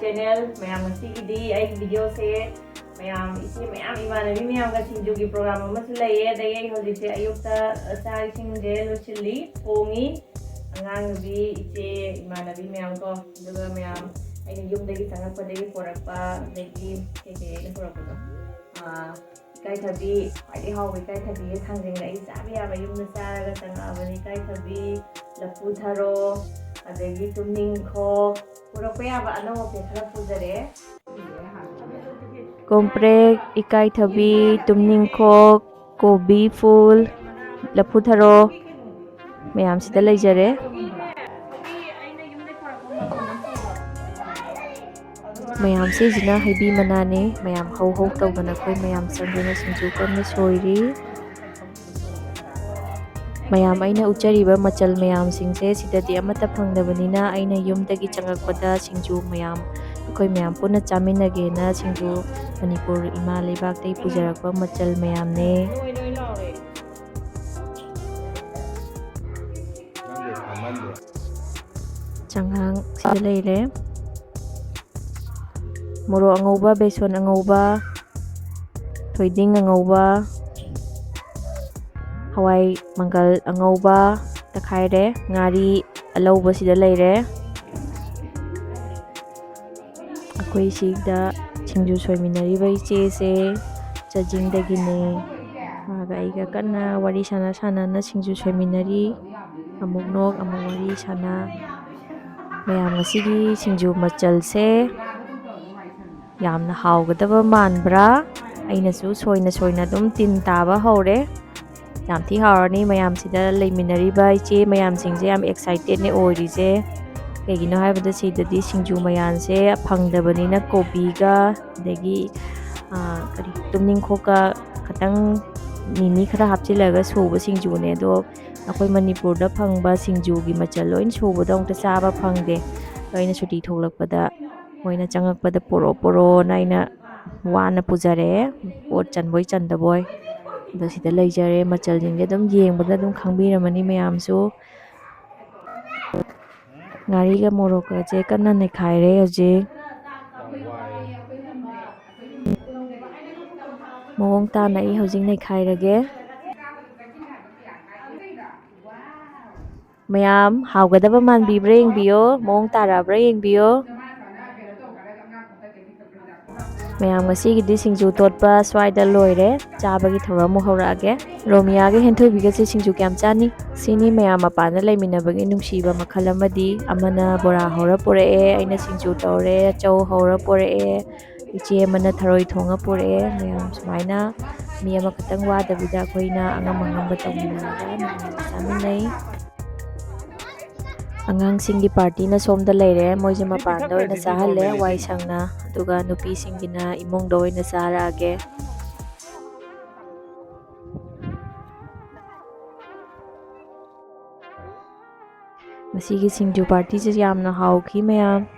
channel mayam ngasigi ai video se mayam isi mayam imanabi mayam ga Singju gi program ama su laye dai hoji se ayukta sa ising je lochili pongi angang bi ise imanabi mayam ko duga mayam ai yum dagi sangak pa dagi porakpa dagi ke ne porakpa kai thabi ai haw kai thabi thangjing ai sabi aba yum na saraga tanga abani kai thabi lapu tharo adagi tumning kho porakpa aba anaw pe khara pujare Comprek, ikai thabi, tumning khok, kobi ful, lapu tharo mayam sida leijare mayam se jina haibi manane mayam hau hau tawdana khoi mayam sangena Singju kanna soiri mayam aina uchariba machal mayam singse sidadi amata phangdabanina aina yumdagi changakpada Singju mayam khoi mayam puna chaminage na Singju Manipur ima leibak tai pujarakpa machal mayam ne changhang sida leire moro angauba beson angauba thoiding angauba hawai mangal angauba takhaire ngari alauba sida leire akoi sigda Singju soiminariba iche se chajing dagine maga iga kana wari sana sana na Singju soiminari amuk nok amuk wari sana mayam ngasigi Singju machal se yamna hawgadaba manbra aina su soina soina dum tin taba hore yam thi hawrani mayam sida leiminariba iche mayam singje yam excited ne orise kegino haibada sidadi Singju mayan se phangdabanina kobi ga dagi kari tumning khoka khatang mini khara hapchilaga soba Singju ne do akoi Manipur da phangba Singju gi machal loin soba dong ta chaba phangde loina suti tholakpada moina changakpada poro poro naina wana pujare pot chanboi chandaboy do sida leijare machal jingge dum yengbada dum khangbiramani mayam su ngari ga morok ga je kanna ne khaire hoje mawong ta na I hojing ne khairage mayam hawgadaba manbibra yengbiyo mawong tarabra yengbiyo mayam ngasigidi Singju totpa swaida loire chabagi thoram mu hawraage Romia ge henthoibiga se Singju kyam chani sini mayam apana leiminabagi nungsiba makhal amadi amana bora hawra porae aina Singju tawre chau hawra porae iche mana tharoi thonga porae mayam sumaina mi ama khatang wadabida khoina angam angamba tawminaraga chaminai angang singi party na somda leire moije mapanda oina chahalle wai sangna aduga nupi singina imongda oina charage masigi Singju party je yamna hawki mayam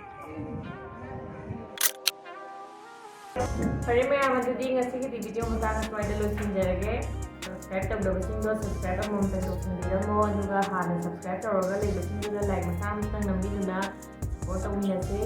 fare mayam adudi ngasigi video mutana swaida losinjarage subscribe tabdabasingdo subscribe amom toksindiramo aduga hana subscribe tawraga leibasingda like masam tang nambiduna support tawminase